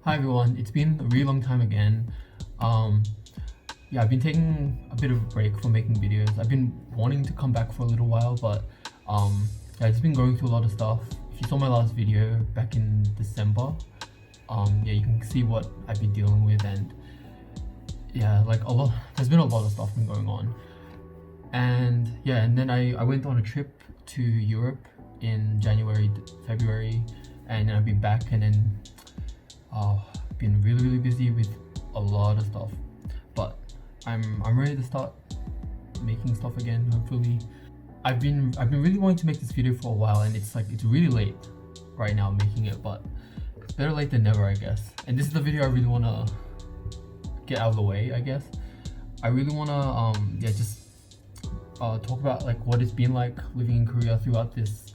Hi everyone, it's been a really long time again. Um, I've been taking a bit of a break from making videos. I've been wanting to come back for a little while, but I've just been going through a lot of stuff. If you saw my last video back in December, you can see what I've been dealing with, and like a lot. There's been a lot of stuff been going on, and then I went on a trip to Europe in January, February, and then I've been back, and then been really busy with a lot of stuff, but I'm ready to start making stuff again. Hopefully, I've been really wanting to make this video for a while, and it's really late right now making it, but it's better late than never, I guess. And this is the video I really wanna get out of the way, I guess. I really wanna just talk about like what it's been like living in Korea throughout this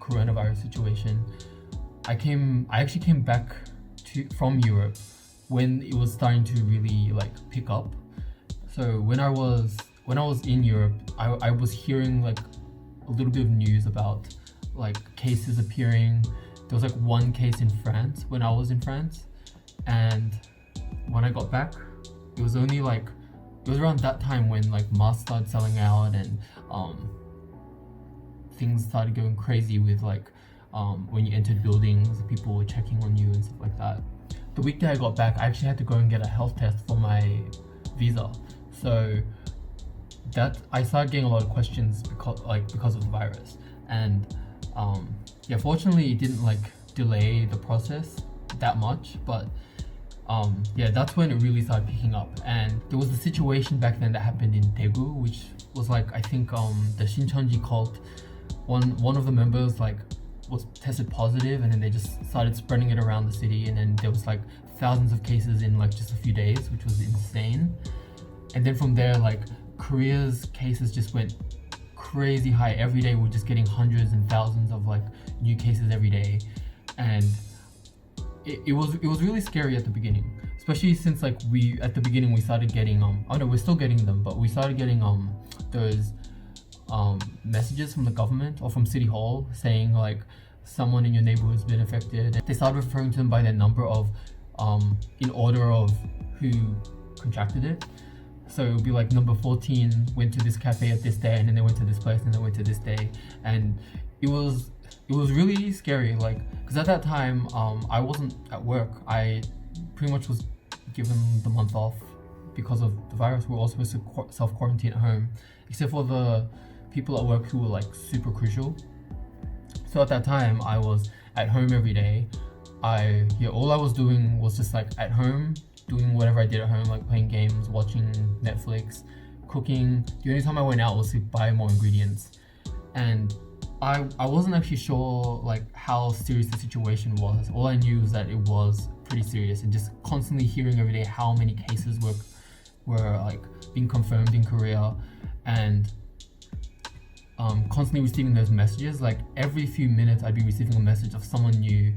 coronavirus situation. I actually came back from Europe when it was starting to really like pick up. So when I was in Europe, I was hearing like a little bit of news about like cases appearing. There was like one case in France when I was in France, and when I got back, it was only like it was around that time when like masks started selling out, and things started going crazy with like when you entered buildings, people were checking on you and stuff like that. The week that I got back, I actually had to go and get a health test for my visa. So that I started getting a lot of questions because of the virus, and fortunately it didn't like delay the process that much, but that's when it really started picking up. And there was a situation back then that happened in Daegu, which was like, I think the Shincheonji cult, one of the members like was tested positive, and then they just started spreading it around the city, and then there was like thousands of cases in like just a few days, which was insane. And then from there, like Korea's cases just went crazy high. Every day we're just getting hundreds and thousands of like new cases every day, and it was really scary at the beginning, especially since like at the beginning we started getting we're still getting them, but we started getting those messages from the government or from City Hall saying like someone in your neighborhood's been affected. They started referring to them by their number of in order of who contracted it. So it would be like number 14 went to this cafe at this day, and then they went to this place, and they went to this day, and it was really scary. Like, because at that time I wasn't at work. I pretty much was given the month off because of the virus. We were all supposed to self-quarantine at home, except for the people at work who were like super crucial. So at that time I was at home every day. All I was doing was just like at home doing whatever I did at home, like playing games, watching Netflix, cooking. The only time I went out was to buy more ingredients, and I wasn't actually sure like how serious the situation was. All I knew was that it was pretty serious, and just constantly hearing every day how many cases were like being confirmed in Korea, and constantly receiving those messages. Like every few minutes I'd be receiving a message of someone new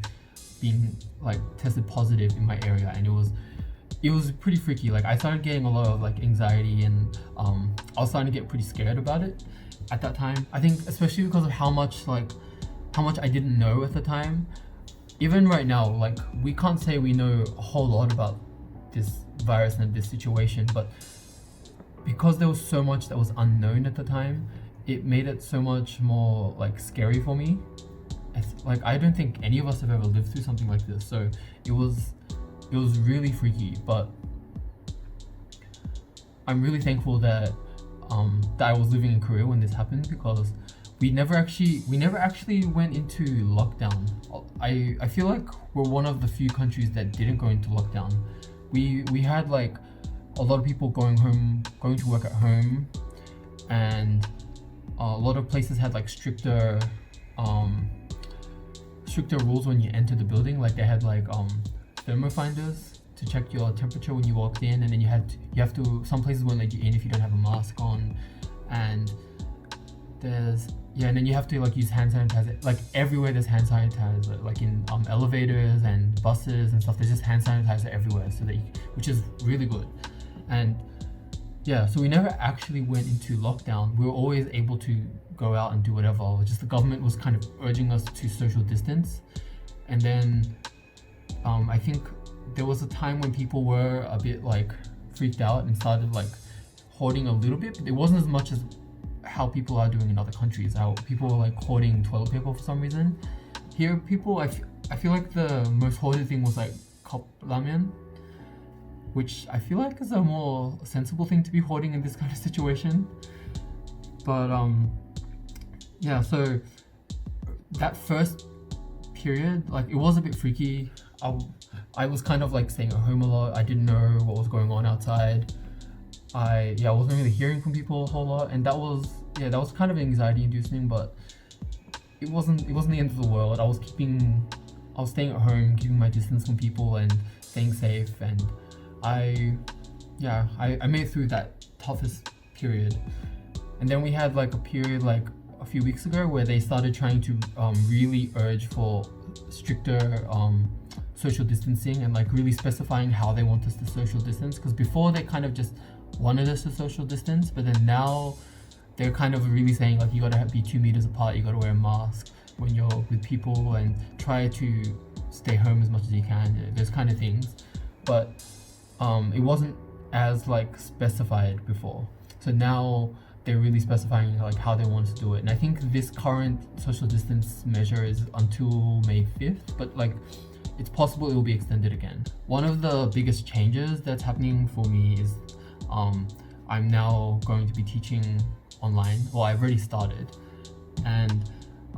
being like tested positive in my area, and it was pretty freaky. Like I started getting a lot of like anxiety, and I was starting to get pretty scared about it at that time. I think especially because of how much I didn't know at the time. Even right now, like we can't say we know a whole lot about this virus and this situation, but because there was so much that was unknown at the time, it made it so much more like scary for me. Like I don't think any of us have ever lived through something like this, so it was really freaky. But I'm really thankful that I was living in Korea when this happened, because we never actually went into lockdown. I feel like we're one of the few countries that didn't go into lockdown. We had like a lot of people going to work at home, and a lot of places had like stricter rules when you enter the building. Like they had like thermo finders to check your temperature when you walked in, and then you have to some places won't let you in if you don't have a mask on, and and then you have to like use hand sanitizer. Like everywhere there's hand sanitizer, like in elevators and buses and stuff, there's just hand sanitizer everywhere, so which is really good. And so we never actually went into lockdown. We were always able to go out and do whatever. Just the government was kind of urging us to social distance, and then I think there was a time when people were a bit like freaked out and started like hoarding a little bit, but it wasn't as much as how people are doing in other countries. How people were like hoarding toilet paper for some reason. Here, people, I feel like the most hoarded thing was like cup ramen, which I feel like is a more sensible thing to be hoarding in this kind of situation. But yeah, so that first period, like it was a bit freaky. I was kind of like staying at home a lot. I didn't know what was going on outside. I wasn't really hearing from people a whole lot, and that was kind of anxiety inducing, but it wasn't the end of the world. I was staying at home, keeping my distance from people and staying safe, and I made it through that toughest period. And then we had like a period like a few weeks ago where they started trying to really urge for stricter social distancing and like really specifying how they want us to social distance, because before they kind of just wanted us to social distance, but then now they're kind of really saying like you gotta be 2 meters apart, you gotta wear a mask when you're with people, and try to stay home as much as you can, those kind of things. But it wasn't as like specified before, so now they're really specifying like how they want to do it. And I think this current social distance measure is until May 5th, but like it's possible it will be extended again. One of the biggest changes that's happening for me is I'm now going to be teaching online. Well, I've already started, and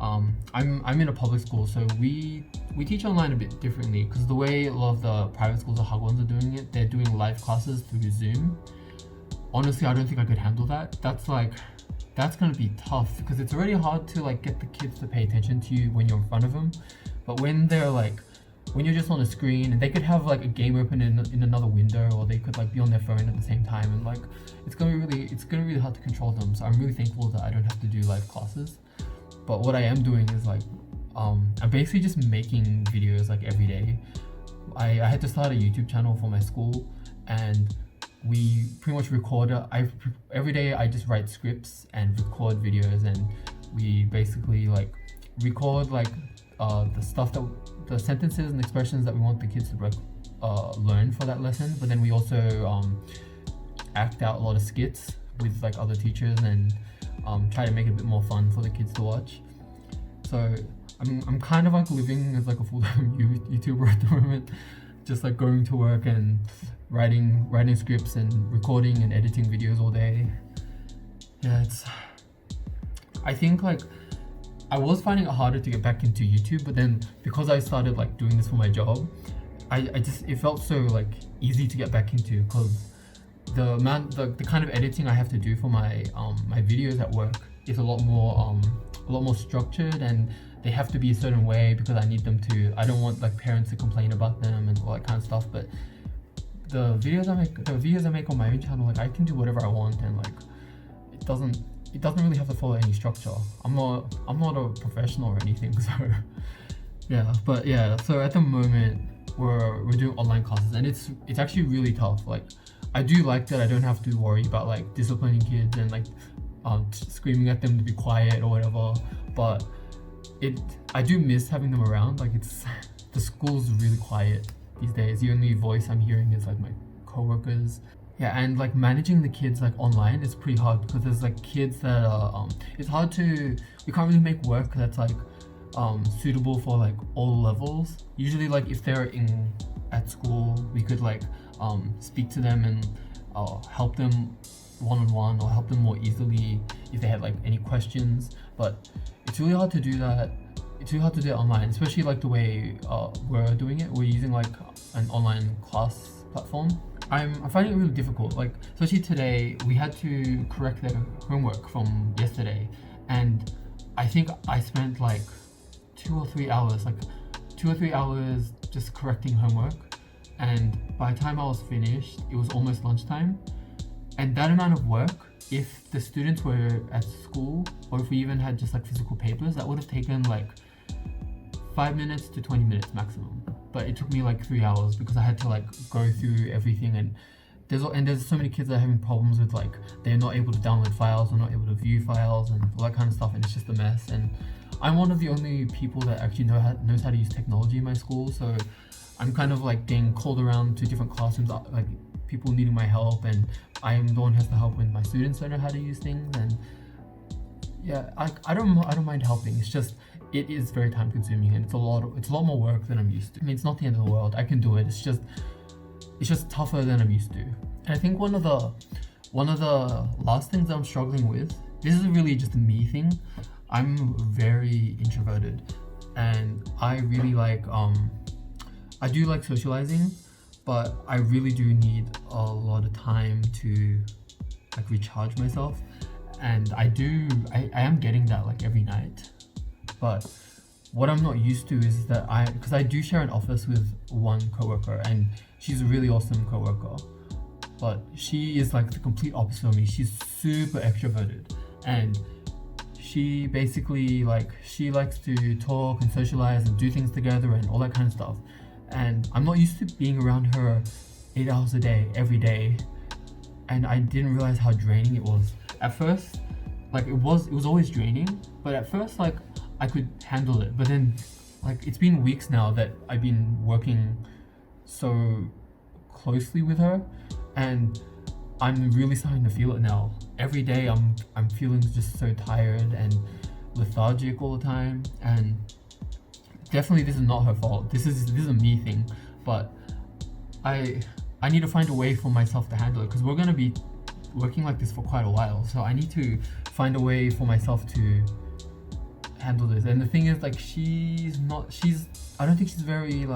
I'm in a public school, so we teach online a bit differently, because the way a lot of the private schools or hagwons are doing it, they're doing live classes through Zoom. Honestly, I don't think I could handle that. That's gonna be tough, because it's already hard to like get the kids to pay attention to you when you're in front of them, but when you're just on a screen, and they could have like a game open in another window, or they could like be on their phone at the same time, and like it's gonna be really hard to control them. So I'm really thankful that I don't have to do live classes. But what I am doing is like I'm basically just making videos like every day. I had to start a YouTube channel for my school, and we pretty much record every day. I just write scripts and record videos, and we basically like record like the sentences and expressions that we want the kids to learn for that lesson. But then we also act out a lot of skits with like other teachers, and try to make it a bit more fun for the kids to watch. So I'm kind of like living as like a full-time YouTuber at the moment, just like going to work and writing scripts and recording and editing videos all day. Yeah, I think like I was finding it harder to get back into YouTube, but then because I started like doing this for my job, it felt so like easy to get back into, because the kind of editing I have to do for my my videos at work is a lot more structured, and they have to be a certain way because I need them to. I don't want like parents to complain about them and all that kind of stuff. But the videos I make on my own channel, like I can do whatever I want, and like it doesn't really have to follow any structure. I'm not a professional or anything, so so at the moment we're doing online classes, and it's actually really tough. Like I do like that I don't have to worry about like disciplining kids and like screaming at them to be quiet or whatever, but I do miss having them around. Like the school's really quiet these days. The only voice I'm hearing is like my coworkers. Yeah, and like managing the kids like online is pretty hard, because there's like kids that are it's hard to, we can't really make work that's like suitable for like all levels. Usually like if they're at school, we could like speak to them and help them one-on-one, or help them more easily if they had like any questions. But it's really hard to do that. It's really hard to do it online, especially like the way we're doing it. We're using like an online class platform. I'm finding it really difficult. Like especially today, we had to correct their homework from yesterday, and I think I spent like 2 or 3 hours just correcting homework. And by the time I was finished, it was almost lunchtime. And that amount of work, if the students were at school, or if we even had just like physical papers, that would have taken like 5 minutes to 20 minutes maximum. But it took me like 3 hours, because I had to like go through everything, and there's so many kids that are having problems with like they're not able to download files, or not able to view files, and all that kind of stuff, and it's just a mess. And I'm one of the only people that actually knows how to use technology in my school, so I'm kind of like getting called around to different classrooms, like people needing my help, and I am the one who has to help when my students don't know how to use things. And yeah, I don't mind helping. It's just it is very time consuming, and it's a lot more work than I'm used to. I mean, it's not the end of the world. I can do it. It's just tougher than I'm used to. And I think one of the last things I'm struggling with, this is really just a me thing. I'm very introverted, and I really like I do like socializing, but I really do need a lot of time to like recharge myself. And I am getting that like every night. But what I'm not used to is that because I do share an office with one coworker, and she's a really awesome coworker, but she is like the complete opposite of me. She's super extroverted, and she basically she likes to talk and socialize and do things together and all that kind of stuff. And I'm not used to being around her 8 hours a day, every day, and I didn't realize how draining it was. At first, it was always draining, but at first I could handle it. But then it's been weeks now that I've been working so closely with her, and I'm really starting to feel it now. Every day I'm feeling just so tired and lethargic all the time, and definitely this is not her fault. This is a me thing, but I need to find a way for myself to handle it, because we're gonna be working like this for quite a while. So I need to find a way for myself to handle this. And the thing is, I don't think she's very she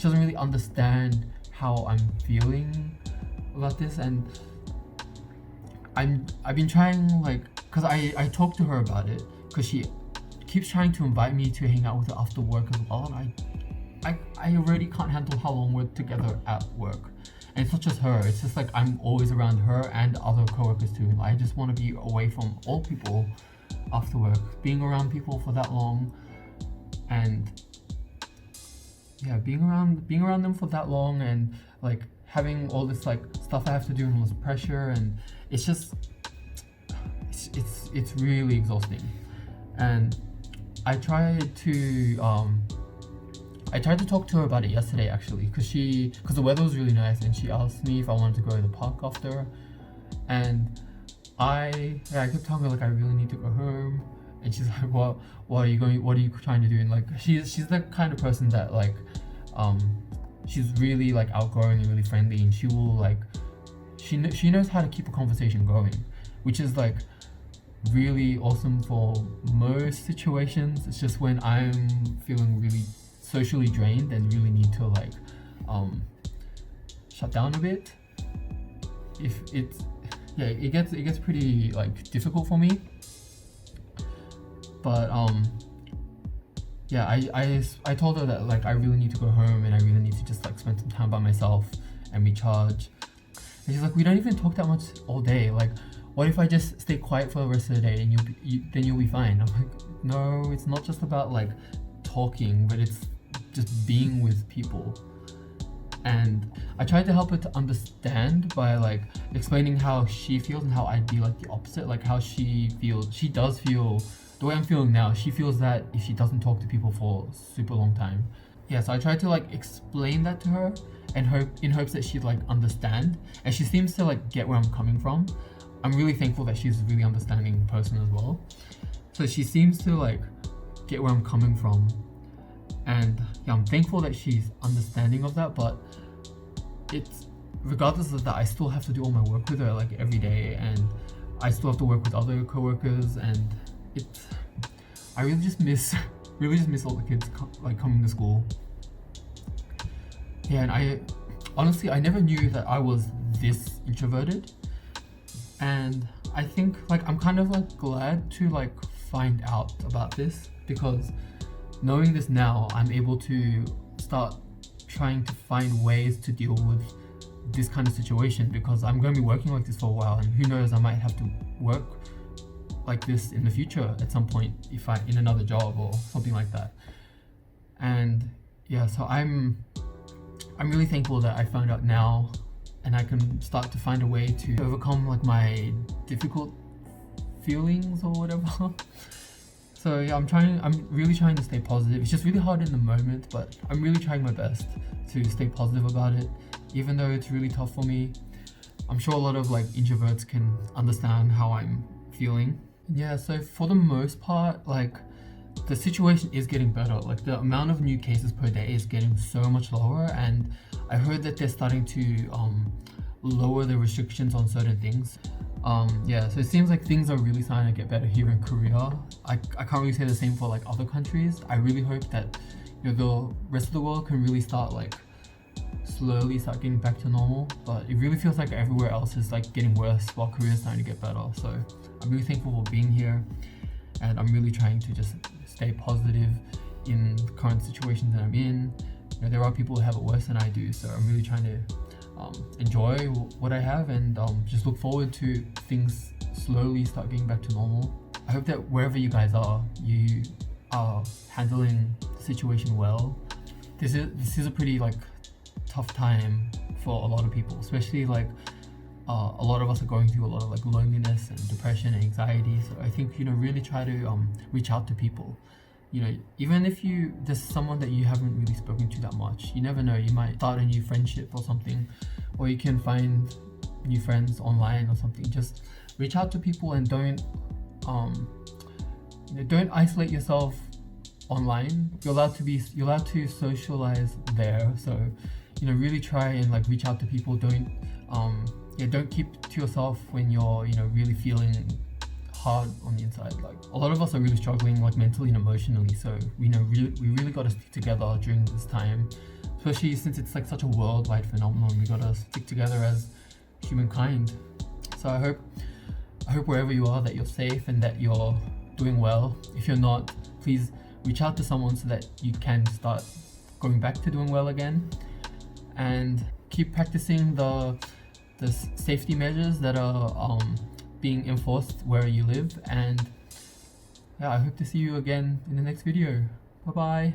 doesn't really understand how I'm feeling about this. And I've been trying, because I talked to her about it, because she keeps trying to invite me to hang out with her after work as well, and I already can't handle how long we're together at work. And it's not just her, it's just I'm always around her and other coworkers too. I just want to be away from all people after work. Being around people for that long, and yeah, being around them for that long, and having all this stuff I have to do and all this pressure, and it's just it's really exhausting. And I tried to talk to her about it yesterday, actually, because the weather was really nice, and she asked me if I wanted to go to the park after. And I kept telling her I really need to go home, and she's like, what are you trying to do? And she's the kind of person that she's really outgoing and really friendly, and she will she knows how to keep a conversation going, which is really awesome for most situations. It's just when I'm feeling really socially drained and really need to shut down a bit, it gets pretty difficult for me. But I told her that I really need to go home, and I really need to just spend some time by myself and recharge. And she's like, we don't even talk that much all day. What if I just stay quiet for the rest of the day, and then you'll be fine? I'm like, no, it's not just about talking, but it's just being with people. And I tried to help her to understand by explaining how she feels and how I'd be the opposite, how she feels. She does feel the way I'm feeling now. She feels that if she doesn't talk to people for a super long time. Yeah, so I tried to explain that to her, and in hopes that she'd understand, and she seems to get where I'm coming from. I'm really thankful that she's a really understanding person as well. So she seems to get where I'm coming from, and yeah, I'm thankful that she's understanding of that. But it's regardless of that, I still have to do all my work with her every day, and I still have to work with other coworkers, and I really just miss all the kids coming to school. Yeah, and I honestly never knew that I was this introverted, and I think I'm kind of glad to find out about this, because knowing this now, I'm able to start trying to find ways to deal with this kind of situation, because I'm going to be working like this for a while, and who knows, I might have to work like this in the future at some point, if I in another job or something like that. And yeah, so I'm really thankful that I found out now, and I can start to find a way to overcome my difficult feelings or whatever. So yeah, I'm really trying to stay positive. It's just really hard in the moment, but I'm really trying my best to stay positive about it, even though it's really tough for me. I'm sure a lot of like introverts can understand how I'm feeling. Yeah, so for the most part, like the situation is getting better. Like the amount of new cases per day is getting so much lower, and I heard that they're starting to lower the restrictions on certain things. Yeah, so it seems like things are really starting to get better here in Korea. I can't really say the same for like other countries. I really hope that the rest of the world can really start like slowly start getting back to normal, but it really feels like everywhere else is like getting worse while Korea is starting to get better. So I'm really thankful for being here, and I'm really trying to just stay positive in the current situations that I'm in. There are people who have it worse than I do, so I'm really trying to enjoy what I have, and just look forward to things slowly start getting back to normal. I hope that wherever you guys are, you are handling the situation well. This is a pretty like tough time for a lot of people, especially like a lot of us are going through a lot of like loneliness and depression and anxiety. So I think really try to reach out to people. Even if there's someone that you haven't really spoken to that much, you never know, you might start a new friendship or something, or you can find new friends online or something. Just reach out to people and don't isolate yourself online. You're allowed to socialize there. So really try and like reach out to people. Don't keep to yourself when you're really feeling hard on the inside. Like a lot of us are really struggling like mentally and emotionally, so we really got to stick together during this time, especially since it's like such a worldwide phenomenon. We got to stick together as humankind. So I hope wherever you are that you're safe and that you're doing well. If you're not, please reach out to someone so that you can start going back to doing well again, and keep practicing the safety measures that are being enforced where you live. And yeah, I hope to see you again in the next video. Bye bye.